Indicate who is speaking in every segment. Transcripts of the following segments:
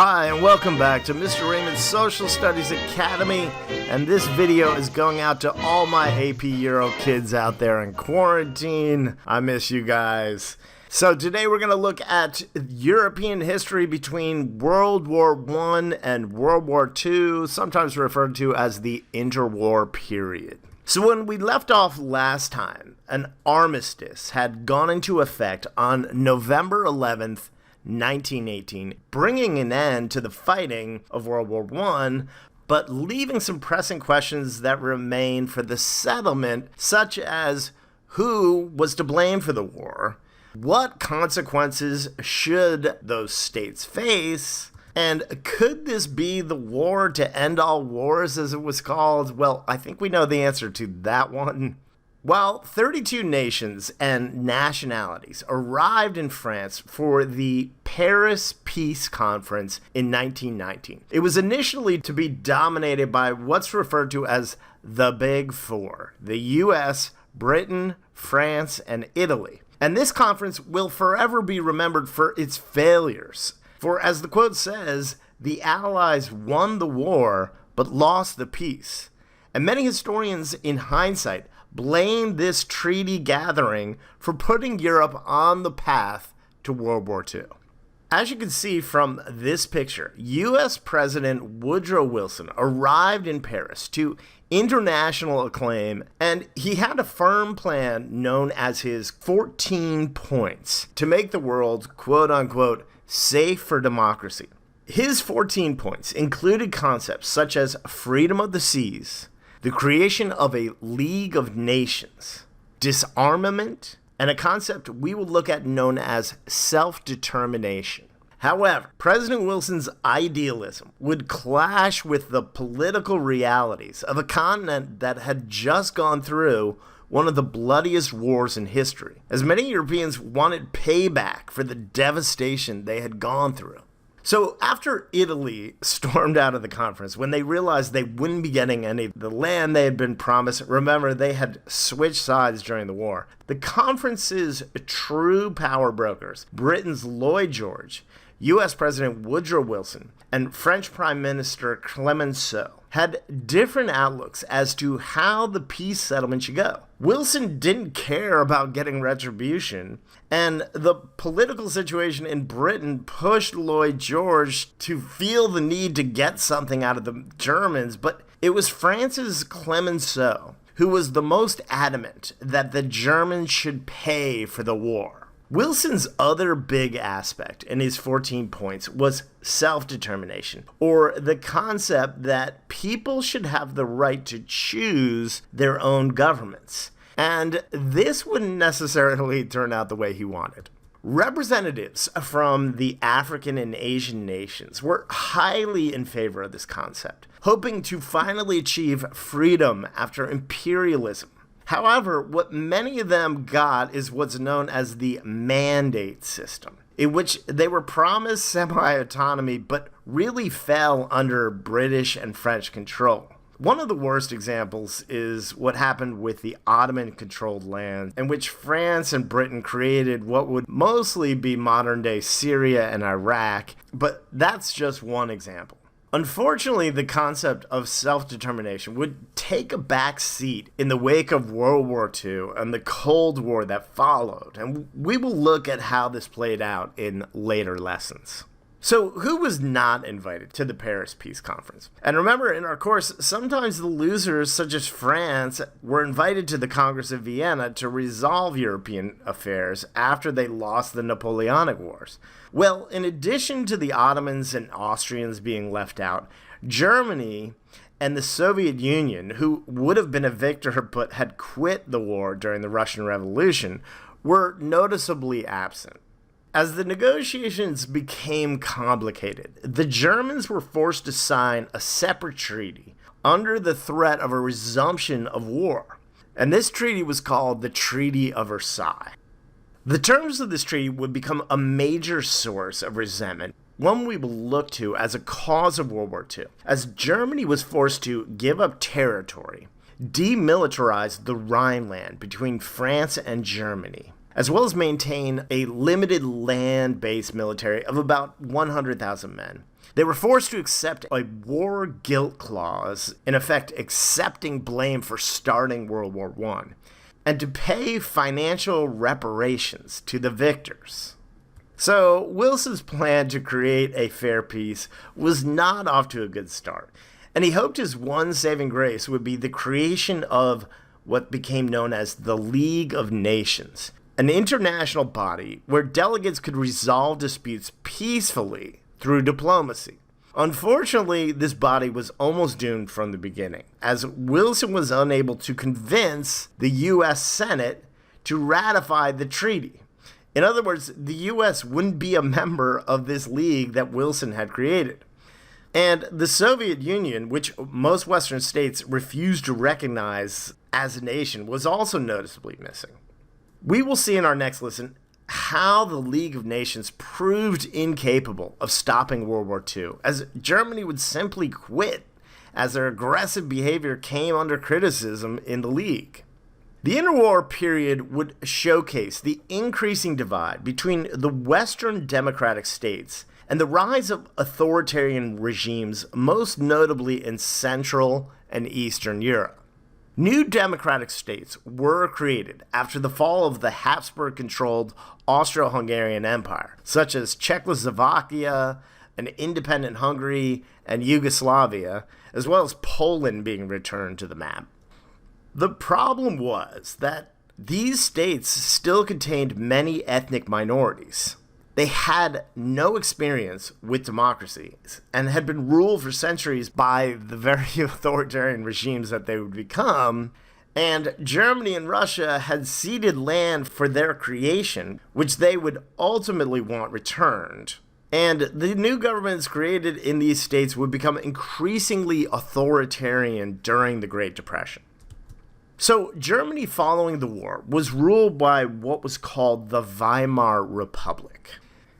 Speaker 1: Hi, and welcome back to Mr. Raymond's Social Studies Academy, and this video is going out to all my AP Euro kids out there in quarantine. I miss you guys. So today we're going to look at European history between World War I and World War II, sometimes referred to as the interwar period. So when we left off last time, an armistice had gone into effect on November 11th, 1918, bringing an end to the fighting of World War I, but leaving some pressing questions that remain for the settlement, such as who was to blame for the war, what consequences should those states face, and could this be the war to end all wars, as it was called? Well, I think we know the answer to that one. While 32 nations and nationalities arrived in France for the Paris Peace Conference in 1919, it was initially to be dominated by what's referred to as the Big Four: the US, Britain, France, and Italy. And this conference will forever be remembered for its failures. For as the quote says, the Allies won the war, but lost the peace. And many historians, in hindsight, blame this treaty gathering for putting Europe on the path to World War II. As you can see from this picture, U.S. President Woodrow Wilson arrived in Paris to international acclaim, and he had a firm plan known as his 14 points to make the world, quote-unquote, safe for democracy. His 14 points included concepts such as freedom of the seas, the creation of a League of Nations, disarmament, and a concept we will look at known as self-determination. However, President Wilson's idealism would clash with the political realities of a continent that had just gone through one of the bloodiest wars in history, as many Europeans wanted payback for the devastation they had gone through. So after Italy stormed out of the conference, when they realized they wouldn't be getting any of the land they had been promised, remember they had switched sides during the war, the conference's true power brokers, Britain's Lloyd George, U.S. President Woodrow Wilson, and French Prime Minister Clemenceau, had different outlooks as to how the peace settlement should go. Wilson didn't care about getting retribution, and the political situation in Britain pushed Lloyd George to feel the need to get something out of the Germans, but it was France's Clemenceau who was the most adamant that the Germans should pay for the war. Wilson's other big aspect in his 14 points was self-determination, or the concept that people should have the right to choose their own governments. And this wouldn't necessarily turn out the way he wanted. Representatives from the African and Asian nations were highly in favor of this concept, hoping to finally achieve freedom after imperialism. However, what many of them got is what's known as the mandate system, in which they were promised semi-autonomy but really fell under British and French control. One of the worst examples is what happened with the Ottoman-controlled land, in which France and Britain created what would mostly be modern-day Syria and Iraq, but that's just one example. Unfortunately, the concept of self-determination would take a back seat in the wake of World War II and the Cold War that followed, and we will look at how this played out in later lessons. So, who was not invited to the Paris Peace Conference? And remember, in our course, sometimes the losers, such as France, were invited to the Congress of Vienna to resolve European affairs after they lost the Napoleonic Wars. Well, in addition to the Ottomans and Austrians being left out, Germany and the Soviet Union, who would have been a victor but had quit the war during the Russian Revolution, were noticeably absent. As the negotiations became complicated, the Germans were forced to sign a separate treaty under the threat of a resumption of war, and this treaty was called the Treaty of Versailles. The terms of this treaty would become a major source of resentment, one we will look to as a cause of World War II, as Germany was forced to give up territory, demilitarize the Rhineland between France and Germany, as well as maintain a limited land-based military of about 100,000 men. They were forced to accept a war guilt clause, in effect accepting blame for starting World War I, and to pay financial reparations to the victors. So Wilson's plan to create a fair peace was not off to a good start, and he hoped his one saving grace would be the creation of what became known as the League of Nations, an international body where delegates could resolve disputes peacefully through diplomacy. Unfortunately, this body was almost doomed from the beginning, as Wilson was unable to convince the U.S. Senate to ratify the treaty. In other words, the U.S. wouldn't be a member of this league that Wilson had created. And the Soviet Union, which most Western states refused to recognize as a nation, was also noticeably missing. We will see in our next lesson how the League of Nations proved incapable of stopping World War II, as Germany would simply quit as their aggressive behavior came under criticism in the League. The interwar period would showcase the increasing divide between the Western democratic states and the rise of authoritarian regimes, most notably in Central and Eastern Europe. New democratic states were created after the fall of the Habsburg-controlled Austro-Hungarian Empire, such as Czechoslovakia, an independent Hungary, and Yugoslavia, as well as Poland being returned to the map. The problem was that these states still contained many ethnic minorities. They had no experience with democracies and had been ruled for centuries by the very authoritarian regimes that they would become, and Germany and Russia had ceded land for their creation, which they would ultimately want returned. And the new governments created in these states would become increasingly authoritarian during the Great Depression. So Germany following the war was ruled by what was called the Weimar Republic.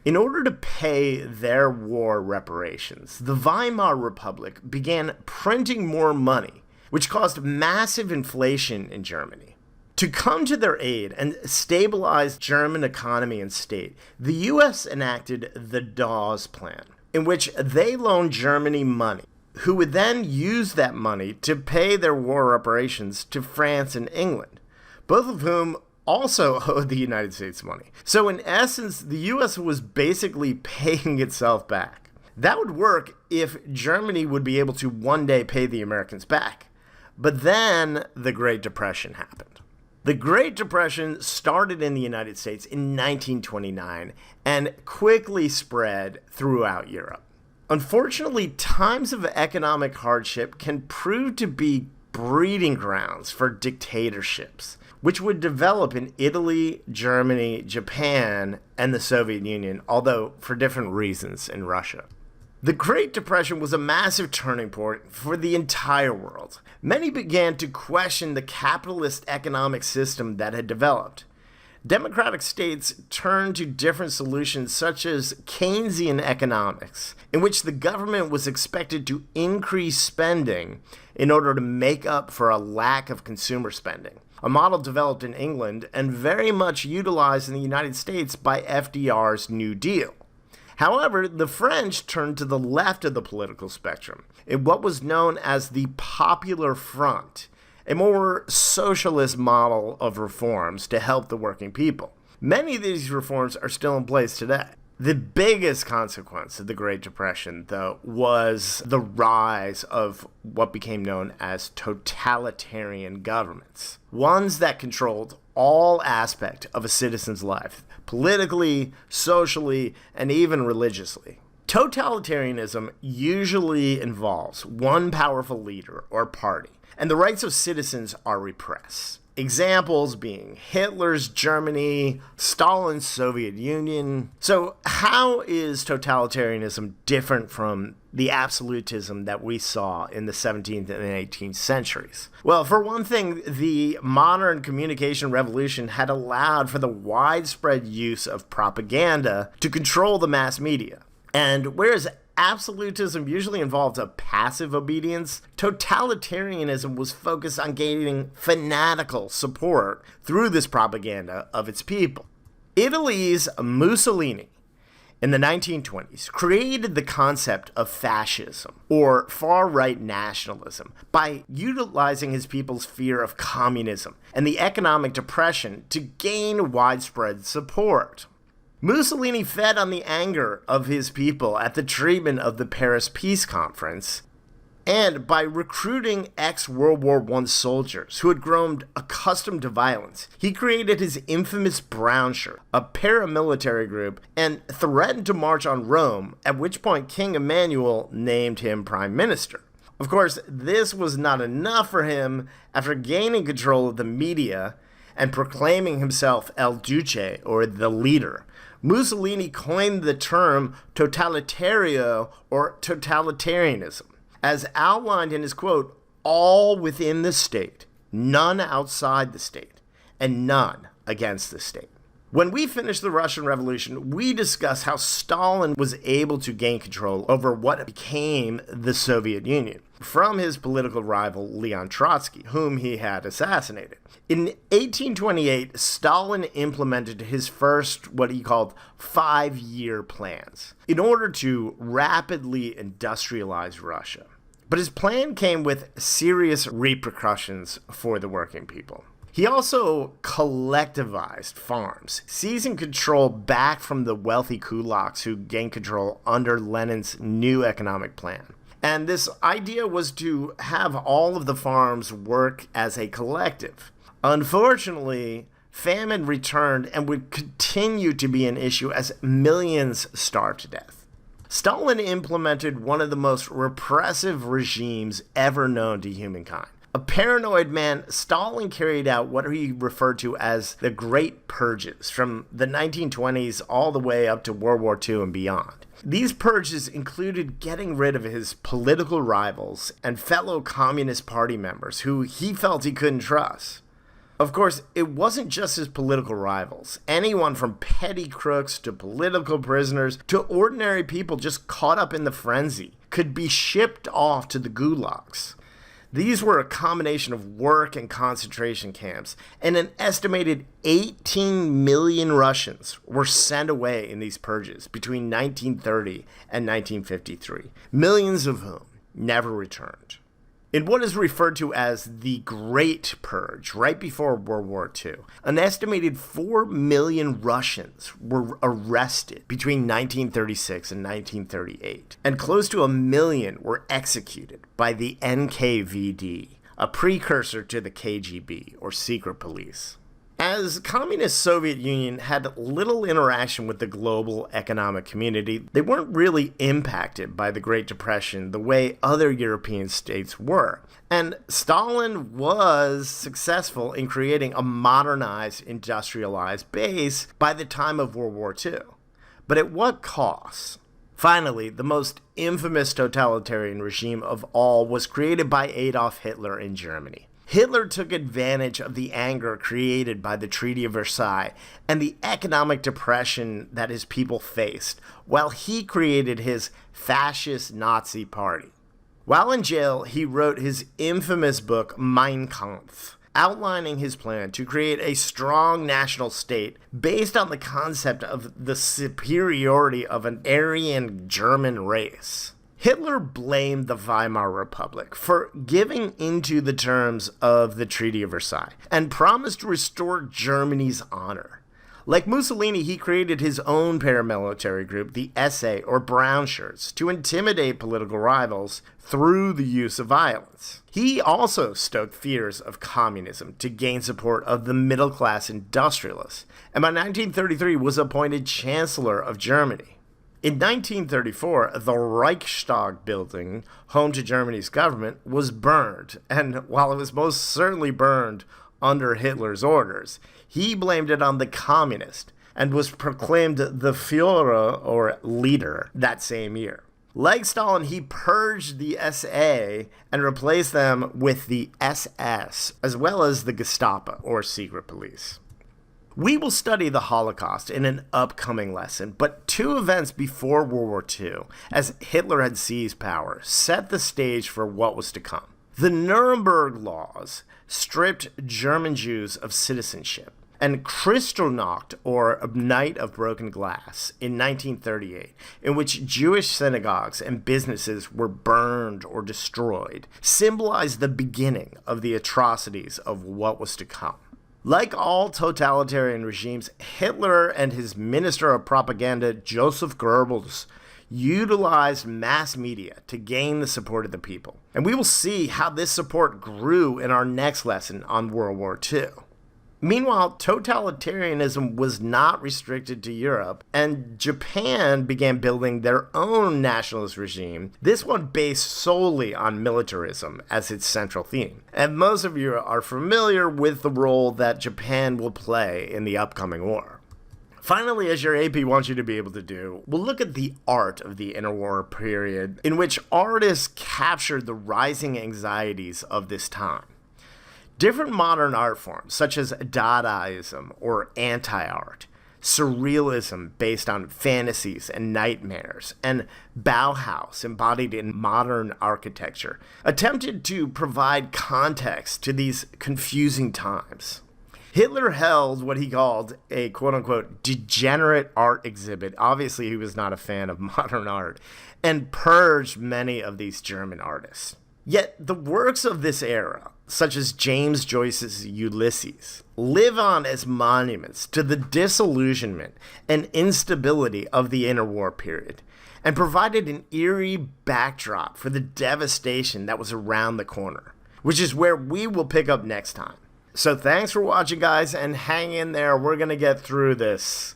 Speaker 1: In order to pay their war reparations, the Weimar Republic began printing more money, which caused massive inflation in Germany. To come to their aid and stabilize German economy and state, the U.S. enacted the Dawes Plan, in which they loaned Germany money, who would then use that money to pay their war reparations to France and England, both of whom also owed the United States money. So in essence, the U.S. was basically paying itself back. That would work if Germany would be able to one day pay the Americans back. But then the Great Depression happened. The Great Depression started in the United States in 1929 and quickly spread throughout Europe. Unfortunately, times of economic hardship can prove to be breeding grounds for dictatorships, which would develop in Italy, Germany, Japan, and the Soviet Union, although for different reasons in Russia. The Great Depression was a massive turning point for the entire world. Many began to question the capitalist economic system that had developed. Democratic states turned to different solutions such as Keynesian economics, in which the government was expected to increase spending in order to make up for a lack of consumer spending, a model developed in England and very much utilized in the United States by FDR's New Deal. However, the French turned to the left of the political spectrum in what was known as the Popular Front, a more socialist model of reforms to help the working people. Many of these reforms are still in place today. The biggest consequence of the Great Depression, though, was the rise of what became known as totalitarian governments, ones that controlled all aspects of a citizen's life, politically, socially, and even religiously. Totalitarianism usually involves one powerful leader or party, and the rights of citizens are repressed. Examples being Hitler's Germany, Stalin's Soviet Union. So how is totalitarianism different from the absolutism that we saw in the 17th and 18th centuries? Well, for one thing, the modern communication revolution had allowed for the widespread use of propaganda to control the mass media. And whereas absolutism usually involved a passive obedience, totalitarianism was focused on gaining fanatical support through this propaganda of its people. Italy's Mussolini in the 1920s created the concept of fascism, or far-right nationalism, by utilizing his people's fear of communism and the economic depression to gain widespread support. Mussolini fed on the anger of his people at the treatment of the Paris Peace Conference, and by recruiting ex-World War I soldiers who had grown accustomed to violence, he created his infamous Brown Shirt, a paramilitary group, and threatened to march on Rome, at which point King Emmanuel named him prime minister. Of course, this was not enough for him. After gaining control of the media and proclaiming himself El Duce, or the leader, Mussolini coined the term totalitario, or totalitarianism, as outlined in his quote, "all within the state, none outside the state, and none against the state." When we finished the Russian Revolution, we discussed how Stalin was able to gain control over what became the Soviet Union from his political rival Leon Trotsky, whom he had assassinated. In 1828, Stalin implemented his first, what he called, 5-year plans in order to rapidly industrialize Russia. But his plan came with serious repercussions for the working people. He also collectivized farms, seizing control back from the wealthy kulaks who gained control under Lenin's new economic plan. And this idea was to have all of the farms work as a collective. Unfortunately, famine returned and would continue to be an issue as millions starved to death. Stalin implemented one of the most repressive regimes ever known to humankind. A paranoid man, Stalin carried out what he referred to as the Great Purges from the 1920s all the way up to World War II and beyond. These purges included getting rid of his political rivals and fellow Communist Party members who he felt he couldn't trust. Of course, it wasn't just his political rivals. Anyone from petty crooks to political prisoners to ordinary people just caught up in the frenzy could be shipped off to the gulags. These were a combination of work and concentration camps, and an estimated 18 million Russians were sent away in these purges between 1930 and 1953, millions of whom never returned. In what is referred to as the Great Purge, right before World War II, an estimated 4 million Russians were arrested between 1936 and 1938, and close to 1 million were executed by the NKVD, a precursor to the KGB, or secret police. As Communist Soviet Union had little interaction with the global economic community, they weren't really impacted by the Great Depression the way other European states were. And Stalin was successful in creating a modernized, industrialized base by the time of World War II. But at what cost? Finally, the most infamous totalitarian regime of all was created by Adolf Hitler in Germany. Hitler took advantage of the anger created by the Treaty of Versailles and the economic depression that his people faced, while he created his fascist Nazi party. While in jail, he wrote his infamous book Mein Kampf, outlining his plan to create a strong national state based on the concept of the superiority of an Aryan German race. Hitler blamed the Weimar Republic for giving into the terms of the Treaty of Versailles and promised to restore Germany's honor. Like Mussolini, he created his own paramilitary group, the SA, or Brown Shirts, to intimidate political rivals through the use of violence. He also stoked fears of communism to gain support of the middle-class industrialists, and by 1933 was appointed Chancellor of Germany. In 1934, the Reichstag building, home to Germany's government, was burned, and while it was most certainly burned under Hitler's orders, he blamed it on the communists and was proclaimed the Führer, or leader, that same year. Like Stalin, he purged the SA and replaced them with the SS, as well as the Gestapo, or secret police. We will study the Holocaust in an upcoming lesson, but 2 events before World War II, as Hitler had seized power, set the stage for what was to come. The Nuremberg laws stripped German Jews of citizenship, and Kristallnacht, or Night of Broken Glass, in 1938, in which Jewish synagogues and businesses were burned or destroyed, symbolized the beginning of the atrocities of what was to come. Like all totalitarian regimes, Hitler and his Minister of Propaganda, Joseph Goebbels, utilized mass media to gain the support of the people. And we will see how this support grew in our next lesson on World War II. Meanwhile, totalitarianism was not restricted to Europe, and Japan began building their own nationalist regime, this one based solely on militarism as its central theme. And most of you are familiar with the role that Japan will play in the upcoming war. Finally, as your AP wants you to be able to do, we'll look at the art of the interwar period, in which artists captured the rising anxieties of this time. Different modern art forms, such as Dadaism or anti-art, Surrealism based on fantasies and nightmares, and Bauhaus embodied in modern architecture, attempted to provide context to these confusing times. Hitler held what he called a quote-unquote degenerate art exhibit. Obviously, he was not a fan of modern art, and purged many of these German artists. Yet the works of this era, such as James Joyce's Ulysses, live on as monuments to the disillusionment and instability of the interwar period, and provided an eerie backdrop for the devastation that was around the corner, which is where we will pick up next time. So thanks for watching, guys, and hang in there. We're going to get through this.